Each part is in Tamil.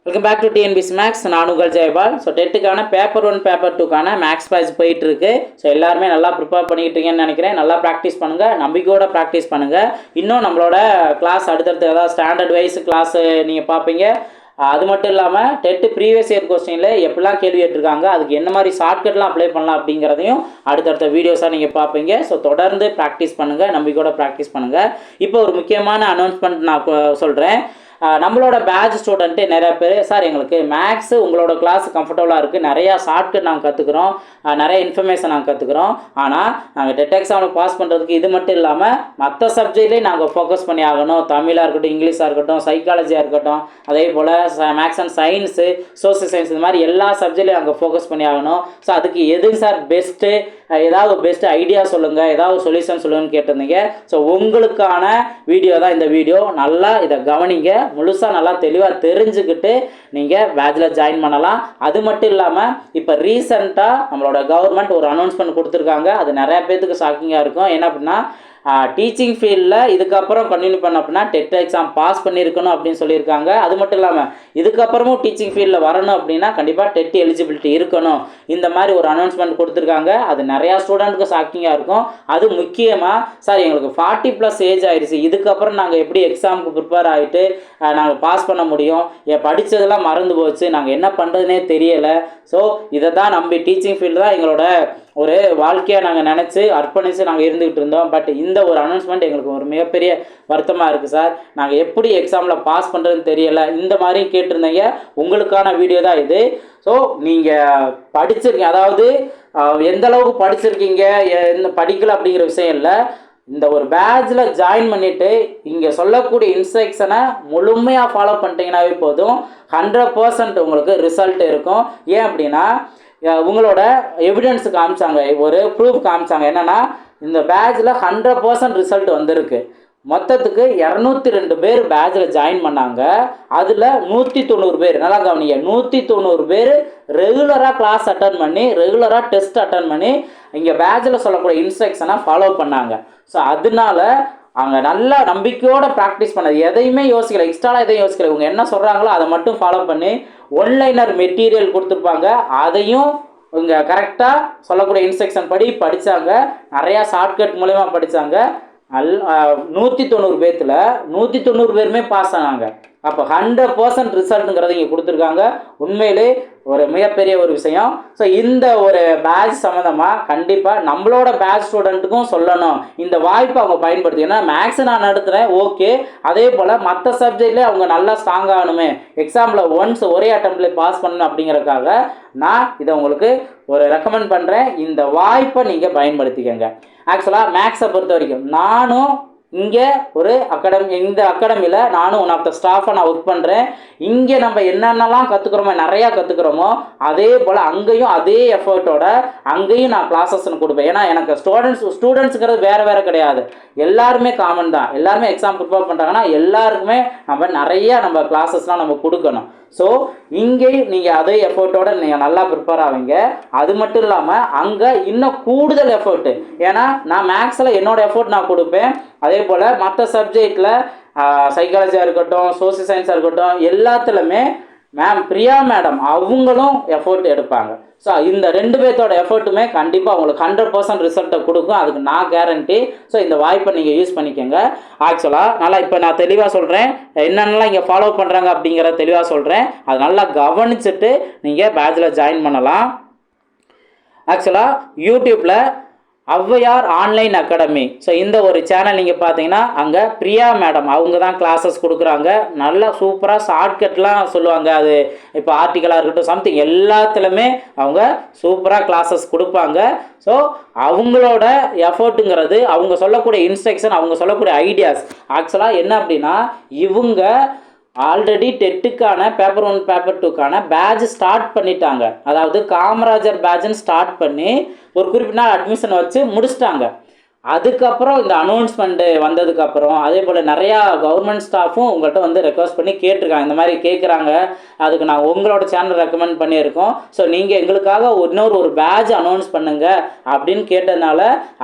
Welcome back to TNPC maths. நான் உங்கள் ஜெயபால். ஸோ டெட்டுக்கான பேப்பர் 1 பேப்பர் 2க்கான மேக்ஸ் பேட்ச் போயிட்டு இருக்கு. ஸோ எல்லாருமே நல்லா ப்ரிப்பேர் பண்ணிக்கிட்டீங்கன்னு நினைக்கிறேன். நல்லா ப்ராக்டிஸ் பண்ணுங்கள், நம்பிக்கையோட ப்ராக்டிஸ் பண்ணுங்கள். இன்னும் நம்மளோட கிளாஸ் அடுத்தடுத்து ஏதாவது ஸ்டாண்டர்ட் வைஸ் கிளாஸ் நீங்கள் பார்ப்பீங்க. அது மட்டும் இல்லாமல் டெட்டு ப்ரீவியஸ் இயர் கொஸ்டினில் எப்படிலாம் கேள்வி கேட்டிருக்காங்க, அதுக்கு என்ன மாதிரி ஷார்ட்கட்லாம் அப்ளை பண்ணலாம் அப்படிங்கிறதையும் அடுத்தடுத்த வீடியோஸாக நீங்கள் பார்ப்பீங்க. ஸோ தொடர்ந்து ப்ராக்டிஸ் பண்ணுங்கள், நம்பிக்கையோட ப்ராக்டிஸ் பண்ணுங்கள். இப்போ ஒரு முக்கியமான அனௌன்ஸ்மெண்ட் நான் சொல்கிறேன். நம்மளோட பேட்ச் ஸ்டூடெண்ட்டு நிறைய பேர், சார் எங்களுக்கு மேக்ஸு உங்களோட கிளாஸ் கம்ஃபர்டபுளாக இருக்குது, நிறையா ஷார்ட்கட் நாங்கள் கற்றுக்குறோம், நிறைய இன்ஃபர்மேஷன் நாங்கள் கற்றுக்குறோம். ஆனால் நாங்கள் டெட் எக்ஸாமில் பாஸ் பண்ணுறதுக்கு இது மட்டும் இல்லாமல் மற்ற சப்ஜெக்ட்லேயும் நாங்கள் ஃபோக்கஸ் பண்ணி ஆகணும். தமிழாக இருக்கட்டும், இங்கிலீஷாக இருக்கட்டும், சைக்காலஜியாக இருக்கட்டும், அதே போல் maths and science, social science, இந்த மாதிரி எல்லா சப்ஜெக்ட்லையும் நாங்கள் ஃபோக்கஸ் பண்ணி ஆகணும். ஸோ அதுக்கு எதுங்க சார் பெஸ்ட்டு, ஏதாவது பெஸ்ட்டு ஐடியா சொல்லுங்கள், ஏதாவது சொல்யூஷன் சொல்லுங்கன்னு கேட்டிருந்தீங்க. ஸோ உங்களுக்கான வீடியோ தான் இந்த வீடியோ. நல்லா இதை கவனிங்க, முழுசாக நல்லா தெளிவாக தெரிஞ்சுக்கிட்டு நீங்கள் பேட்சில் ஜாயின் பண்ணலாம். அது மட்டும் இல்லாமல் இப்போ ரீசெண்டாக நம்மளோட கவர்மெண்ட் ஒரு அனௌன்ஸ்மெண்ட் கொடுத்துருக்காங்க. அது நிறையா பேர்த்துக்கு ஷாக்கிங்காக இருக்கும். என்ன அப்படின்னா, டீச்சிங் ஃபீல்டில் இதுக்கப்புறம் கண்டினியூ பண்ண அப்படின்னா டெட் எக்ஸாம் பாஸ் பண்ணியிருக்கணும் அப்படின்னு சொல்லியிருக்காங்க. அது மட்டும் இல்லாமல் இதுக்கப்புறமும் டீச்சிங் ஃபீல்டில் வரணும் அப்படின்னா கண்டிப்பாக டெட் எலிஜிபிலிட்டி இருக்கணும். இந்த மாதிரி ஒரு அனௌன்ஸ்மெண்ட் கொடுத்துருக்காங்க. அது நிறையா ஸ்டூடெண்ட்டுக்கு ஷாக்கிங்காக இருக்கும். அது முக்கியமாக, சார் எங்களுக்கு 40+ ஏஜ் ஆகிடுச்சு, இதுக்கப்புறம் நாங்கள் எப்படி எக்ஸாமுக்கு ப்ரிப்பேர் ஆகிட்டு நாங்கள் பாஸ் பண்ண முடியும், படித்ததெல்லாம் மறந்து போச்சு, நாங்கள் என்ன பண்ணுறதுனே தெரியலை. ஸோ இதை தான் நம்பி டீச்சிங் ஃபீல்டு தான் எங்களோட ஒரு வாழ்க்கையாக நாங்கள் நினச்சி அர்ப்பணித்து நாங்கள் இருந்துக்கிட்டு இருந்தோம். பட் இந்த ஒரு அனௌன்ஸ்மெண்ட் எங்களுக்கு ஒரு மிகப்பெரிய வருத்தமாக இருக்குது சார். நாங்கள் எப்படி எக்ஸாமில் பாஸ் பண்ணுறதுன்னு தெரியலை, இந்த மாதிரி கேட்டிருந்தீங்க. உங்களுக்கான வீடியோ தான் இது. ஸோ நீங்கள் படிச்சிருக்கீங்க, அதாவது எந்த அளவுக்கு படிச்சிருக்கீங்க, எந்த படிக்கலை அப்படிங்கிற விஷயம் இல்லை. இந்த ஒரு பேட்சில் ஜாயின் பண்ணிவிட்டு இங்கே சொல்லக்கூடிய இன்ஸ்ட்ரக்ஷனை முழுமையாக ஃபாலோ பண்ணிட்டீங்கன்னாவே போதும், 100% உங்களுக்கு ரிசல்ட் இருக்கும். ஏன் அப்படின்னா, உங்களோட எவிடன்ஸ் காமிச்சாங்க, ஒரு ப்ரூஃப் காமிச்சாங்க. என்னென்னா, இந்த பேட்சில் 100% ரிசல்ட் வந்திருக்கு. மொத்தத்துக்கு 202 பேர் பேட்சில் ஜாயின் பண்ணாங்க. அதில் 190 பேர், நல்லா கவனிங்க, 190 பேர் ரெகுலராக கிளாஸ் அட்டன் பண்ணி, ரெகுலராக டெஸ்ட் அட்டன் பண்ணி இங்கே பேட்சில் சொல்லக்கூடிய இன்ஸ்ட்ரக்ஷனை ஃபாலோ பண்ணாங்க. ஸோ அதனால அவங்க நல்லா நம்பிக்கையோடு ப்ராக்டிஸ் பண்ணது, எதையுமே யோசிக்கலை, எக்ஸ்ட்ராலாக எதையும் யோசிக்கலை. இவங்க என்ன சொல்கிறாங்களோ அதை மட்டும் ஃபாலோ பண்ணி ஒன்லைனர் மெட்டீரியல் கொடுத்துருப்பாங்க, அதையும் இவங்க கரெக்டாக சொல்லக்கூடிய இன்ஸ்ட்ரக்ஷன் படி படித்தாங்க. நிறையா ஷார்ட்கட் மூலயமா படித்தாங்க. 190 பேர்த்தில் 190 பேருமே பாஸ் ஆனாங்க. அப்போ 100% ரிசல்ட்டுங்கிறது இங்கே கொடுத்துருக்காங்க. உண்மையிலே ஒரு மிகப்பெரிய ஒரு விஷயம். ஸோ இந்த ஒரு பேட்ச் சம்மந்தமாக கண்டிப்பாக நம்மளோட பேட்ச் ஸ்டூடெண்ட்டுக்கும் சொல்லணும், இந்த வாய்ப்பை அவங்க பயன்படுத்தி. ஏன்னா மேக்ஸ் நான் நடத்துகிறேன், ஓகே, அதே போல் மற்ற சப்ஜெக்ட்லேயே அவங்க நல்லா ஸ்ட்ராங் ஆகணுமே, எக்ஸாமில் ஒன்ஸ் ஒரே அட்டம்ப்டில் பாஸ் பண்ணணும் அப்படிங்கிறதுக்காக நான் இதை உங்களுக்கு ஒரு ரெக்கமெண்ட் பண்ணுறேன். இந்த வாய்ப்பை நீங்கள் பயன்படுத்திக்கங்க. ஆக்சுவலாக மேக்ஸை பொறுத்த வரைக்கும் நானும் இங்கே ஒரு இந்த அகாடமியில் நானும் ஒன் ஆஃப் த ஸ்டாஃபாக நான் ஒர்க் பண்ணுறேன். இங்கே நம்ம என்னென்னலாம் கற்றுக்குறோமோ, நிறையா கற்றுக்குறோமோ, அதே போல் அங்கேயும் அதே எஃபர்ட்டோட அங்கேயும் நான் கிளாஸஸ் கொடுப்பேன். ஏன்னா எனக்கு ஸ்டூடெண்ட்ஸுங்கிறது வேறு கிடையாது, எல்லாருமே காமன் தான். எல்லாருமே எக்ஸாம் ப்ரிப்பேர் பண்ணுறாங்கன்னா எல்லாருக்குமே நம்ம கிளாஸஸ்லாம் நம்ம கொடுக்கணும். ஸோ இங்கேயும் நீங்கள் அதே எஃபர்ட்டோடு நீங்கள் நல்லா ப்ரிப்பேர் ஆவீங்க. அது மட்டும் இல்லாமல் அங்கே இன்னும் கூடுதல் எஃபர்ட்டு, ஏன்னா நான் மேக்ஸில் என்னோடய எஃபர்ட் நான் கொடுப்பேன். அதே போல் மற்ற சப்ஜெக்டில் சைக்காலஜியாக இருக்கட்டும், சோசியல் சயின்ஸாக இருக்கட்டும், எல்லாத்துலேயுமே பிரியா மேடம் அவங்களும் எஃபர்ட் எடுப்பாங்க. ஸோ இந்த 2 பேர்த்தோட எஃபர்ட்டுமே கண்டிப்பாக உங்களுக்கு 100% ரிசல்ட்டை கொடுக்கும், அதுக்கு நான் கேரண்டி. ஸோ இந்த வாய்ப்பை நீங்கள் யூஸ் பண்ணிக்கோங்க. ஆக்சுவலாக நல்லா இப்போ நான் தெளிவாக சொல்கிறேன், என்னென்னலாம் இங்கே ஃபாலோ பண்ணுறாங்க அப்படிங்கிறத தெளிவாக சொல்கிறேன். அது நல்லா கவனிச்சுட்டு நீங்கள் பேட்சில் ஜாயின் பண்ணலாம். ஆக்சுவலாக யூடியூப்பில் ஔவையார் ஆன்லைன் அகாடமி, ஸோ இந்த ஒரு சேனல் நீங்கள் பார்த்தீங்கன்னா அங்கே பிரியா மேடம் அவங்க தான் கிளாஸஸ் கொடுக்குறாங்க. நல்லா சூப்பராக ஷார்ட்கட்லாம் சொல்லுவாங்க. அது இப்போ ஆர்டிக்கலாக இருக்கட்டும், சம்திங் எல்லாத்துலேயுமே அவங்க சூப்பராக கிளாஸஸ் கொடுப்பாங்க. ஸோ அவங்களோட எஃபர்ட்டுங்கிறது, அவங்க சொல்லக்கூடிய இன்ஸ்ட்ரக்ஷன், அவங்க சொல்லக்கூடிய ஐடியாஸ், ஆக்சுவலாக என்ன அப்படின்னா, இவங்க ஆல்ரெடி டெட்டுக்கான பேப்பர் 1 பேப்பர் 2க்கான பேட்ச் ஸ்டார்ட் பண்ணிட்டாங்க. அதாவது காமராஜர் பேட்ச்னு ஸ்டார்ட் பண்ணி ஒரு குறிப்பிட்ட நாள் அட்மிஷன் வச்சு முடிச்சிட்டாங்க. அதுக்கப்புறம் இந்த அனௌன்ஸ்மெண்ட்டு வந்ததுக்கப்புறம் அதே போல் நிறையா கவர்மெண்ட் ஸ்டாஃபும் உங்கள்கிட்ட வந்து ரெக்வஸ்ட் பண்ணி கேட்டிருக்காங்க, இந்த மாதிரி கேட்குறாங்க, அதுக்கு நான் உங்களோட சேனல் ரெக்கமெண்ட் பண்ணியிருக்கோம். ஸோ நீங்கள் எங்களுக்காக ஒரு பேட்ச் அனௌன்ஸ் பண்ணுங்க அப்படின்னு கேட்டதுனால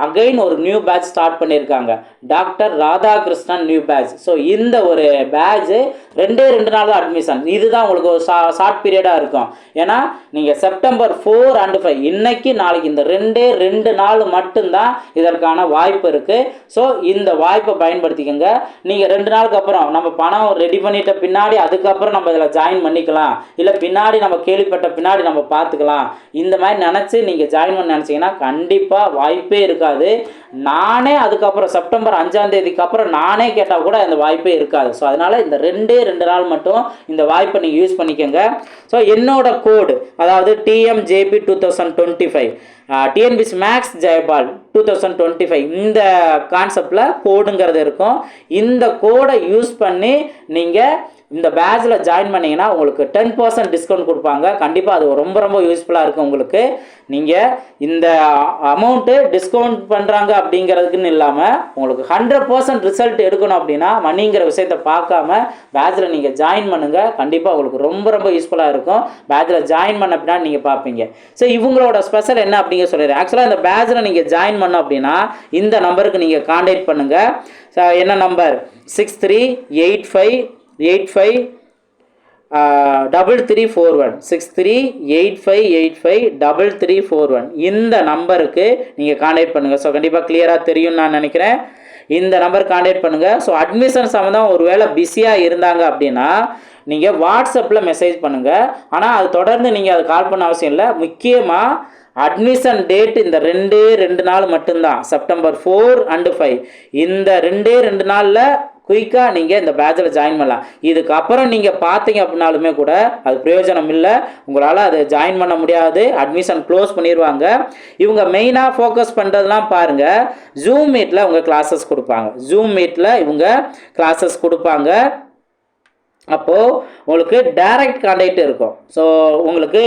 அகைன் ஒரு நியூ பேட்ச் ஸ்டார்ட் பண்ணியிருக்காங்க, doctor Radhakrishnan new batch. So இந்த ஒரு பேட்ச் 2 நாள் தான் அட்மிஷன். இதுதான் உங்களுக்கு ஒரு ஷார்ட் பீரியடாக இருக்கும். ஏன்னா நீங்கள் செப்டம்பர் 4 and 5 இன்னைக்கு நாளைக்கு இந்த 2 நாள் மட்டும்தான் இதற்கான வாய்ப்பு இருக்குது. ஸோ இந்த வாய்ப்பை பயன்படுத்திக்கோங்க. நீங்கள் 2 நாளுக்கு அப்புறம் நம்ம பணம் ரெடி பண்ணிட்ட பின்னாடி அதுக்கப்புறம் நம்ம இதில் ஜாயின் பண்ணிக்கலாம், இல்லை பின்னாடி நம்ம கேள்விப்பட்ட பின்னாடி நம்ம பார்த்துக்கலாம், இந்த மாதிரி நினச்சி நீங்கள் ஜாயின் பண்ண நினச்சிங்கன்னா கண்டிப்பாக வாய்ப்பே இருக்காது. நானே அதுக்கப்புறம் செப்டம்பர் 5ஆம் தேதிக்கு அப்புறம் நானே கேட்டால் கூட அந்த வாய்ப்பே இருக்காது. ஸோ அதனால் இந்த 2 நாள் மட்டும் இந்த வாய்ப்பை நீங்கள் யூஸ் பண்ணிக்கோங்க. ஸோ என்னோட கோடு அதாவது TMJP 2025 டிஎன்பிஎஸ்சி மேக்ஸ் ஜெயபால் 2025 இந்த கான்செப்டில் கோடுங்கிறது இருக்கும். இந்த கோடை யூஸ் பண்ணி நீங்கள் இந்த பேட்சில் ஜாயின் பண்ணிங்கன்னா உங்களுக்கு 10% டிஸ்கவுண்ட் கொடுப்பாங்க. கண்டிப்பாக அது ரொம்ப யூஸ்ஃபுல்லாக இருக்கும் உங்களுக்கு. நீங்கள் இந்த அமௌண்ட்டு டிஸ்கவுண்ட் பண்ணுறாங்க அப்படிங்கிறதுக்குன்னு இல்லாமல் உங்களுக்கு 100% ரிசல்ட் எடுக்கணும் அப்படின்னா மணிங்கிற விஷயத்தை பார்க்காம பேட்சில் நீங்கள் ஜாயின் பண்ணுங்கள். கண்டிப்பாக உங்களுக்கு ரொம்ப யூஸ்ஃபுல்லாக இருக்கும். பேட்சில் ஜாயின் பண்ண அப்படின்னா நீங்கள் பார்ப்பீங்க. ஸோ இவங்களோட ஸ்பெஷல் என்ன அப்படிங்க சொல்லிடுறேன். ஆக்சுவலாக இந்த பேட்சில் நீங்கள் ஜாயின் பண்ணோம் அப்படின்னா இந்த நம்பருக்கு நீங்கள் கான்டாக்ட் பண்ணுங்கள். என்ன நம்பர் 6385853341 6385853341 இந்த நம்பருக்கு நீங்கள் கான்டாக்ட் பண்ணுங்கள். ஸோ கண்டிப்பாக கிளியராக தெரியும்னு நான் நினைக்கிறேன். இந்த நம்பர் கான்டாக்ட் பண்ணுங்கள். ஸோ அட்மிஷன் சம்மந்தம் ஒரு வேளை பிஸியாக இருந்தாங்க அப்படின்னா நீங்கள் வாட்ஸ்அப்பில் மெசேஜ் பண்ணுங்கள். ஆனால் அது தொடர்ந்து நீங்கள் அது கால் பண்ண அவசியம் இல்லை. முக்கியமாக அட்மிஷன் டேட் இந்த 2 நாள் மட்டும்தான், செப்டம்பர் 4 and 5 இந்த 2 நாளில் குயிக்காக நீங்கள் இந்த பேட்சில் ஜாயின் பண்ணலாம். இதுக்கப்புறம் நீங்கள் பார்த்தீங்க அப்படின்னாலுமே கூட அது பிரயோஜனம் இல்லை, உங்களால் அதை ஜாயின் பண்ண முடியாது, அட்மிஷன் க்ளோஸ் பண்ணிடுவாங்க. இவங்க மெயினாக ஃபோக்கஸ் பண்ணுறதுலாம் பாருங்கள், ஜூம் மீட்டில் இவங்க கிளாஸஸ் கொடுப்பாங்க. அப்போது உங்களுக்கு டைரக்ட் கான்டாக்ட் இருக்கும். ஸோ உங்களுக்கு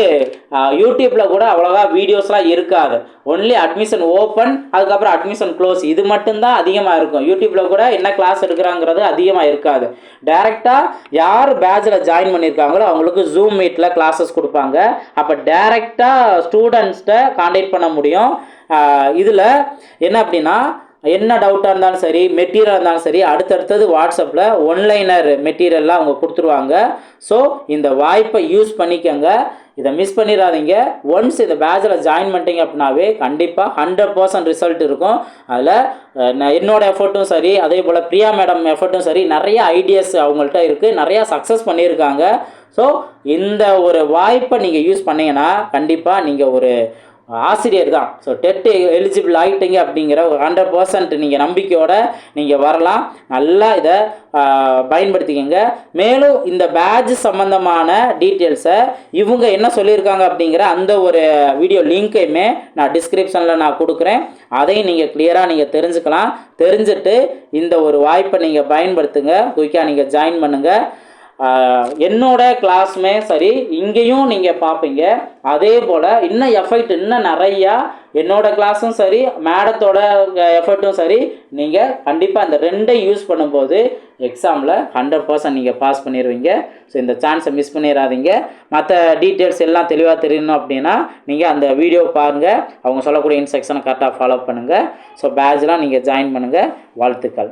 யூடியூப்பில் கூட அவ்வளோவா வீடியோஸ்லாம் இருக்காது. ஒன்லி அட்மிஷன் ஓப்பன், அதுக்கப்புறம் அட்மிஷன் க்ளோஸ், இது மட்டும்தான் அதிகமாக இருக்கும். யூடியூப்பில் கூட என்ன கிளாஸ் எடுக்கிறாங்கிறது அதிகமாக இருக்காது. டைரெக்டாக யார் பேட்சில் ஜாயின் பண்ணியிருக்காங்களோ அவங்களுக்கு ஜூம் மீட்டில் கிளாஸஸ் கொடுப்பாங்க. அப்போ டைரெக்டாக ஸ்டூடெண்ட்ஸ்கிட்ட கான்டாக்ட் பண்ண முடியும். இதில் என்ன அப்படின்னா என்ன டவுட்டாக இருந்தாலும் சரி, மெட்டீரியலாக இருந்தாலும் சரி, அடுத்தடுத்தது வாட்ஸ்அப்பில் ஒன்லைனர் மெட்டீரியல்லாம் அவங்க கொடுத்துருவாங்க. ஸோ இந்த வாய்ப்பை யூஸ் பண்ணிக்கோங்க, இதை மிஸ் பண்ணிடாதீங்க. ஒன்ஸ் இந்த பேட்சில் ஜாயின் பண்ணிட்டீங்க அப்படின்னாவே கண்டிப்பாக 100% ரிசல்ட் இருக்கும். அதில் என்னோட எஃபர்ட்டும் சரி, அதே போல் பிரியா மேடம் எஃபர்ட்டும் சரி, நிறைய ஐடியாஸ் அவங்கள்ட்ட இருக்குது, நிறையா சக்ஸஸ் பண்ணியிருக்காங்க. ஸோ இந்த ஒரு வாய்ப்பை நீங்கள் யூஸ் பண்ணிங்கன்னா கண்டிப்பாக நீங்கள் ஒரு ஆசிரியர் தான். ஸோ டெட் எலிஜிபிள் ஆகிட்டீங்க அப்படிங்கிற ஒரு 100% நீங்கள் நம்பிக்கையோடு நீங்கள் வரலாம். நல்லா இதை பயன்படுத்திக்கங்க. மேலும் இந்த பேட்ச் சம்மந்தமான டீட்டெயில்ஸை இவங்க என்ன சொல்லியிருக்காங்க அப்படிங்கிற அந்த ஒரு வீடியோ லிங்க்கையுமே நான் டிஸ்கிரிப்ஷனில் நான் கொடுக்குறேன். அதையும் நீங்கள் கிளியராக நீங்கள் தெரிஞ்சுக்கலாம். தெரிஞ்சுட்டு இந்த ஒரு வாய்ப்பை நீங்கள் பயன்படுத்துங்க, குயிக்காக நீங்கள் ஜாயின் பண்ணுங்கள். என்னோட கிளாஸுமே சரி, இங்கேயும் நீங்கள் பார்ப்பீங்க. அதே போல் இன்னும் எஃபெக்ட் இன்னும் நிறையா, என்னோட கிளாஸும் சரி, மேடத்தோட எஃபர்ட்டும் சரி, நீங்கள் கண்டிப்பாக அந்த 2 யூஸ் பண்ணும்போது எக்ஸாமில் 100% நீங்கள் பாஸ் பண்ணிடுவீங்க. ஸோ இந்த சான்ஸை மிஸ் பண்ணிடாதீங்க. மற்ற டீட்டெயில்ஸ் எல்லாம் தெளிவாக தெரியணும் அப்படின்னா நீங்கள் அந்த வீடியோ பாருங்கள், அவங்க சொல்லக்கூடிய இன்ஸ்ட்ரக்ஷனை கரெக்டாக ஃபாலோ பண்ணுங்கள். ஸோ பேட்ச்லாம் நீங்கள் ஜாயின் பண்ணுங்கள். வாழ்த்துக்கள்.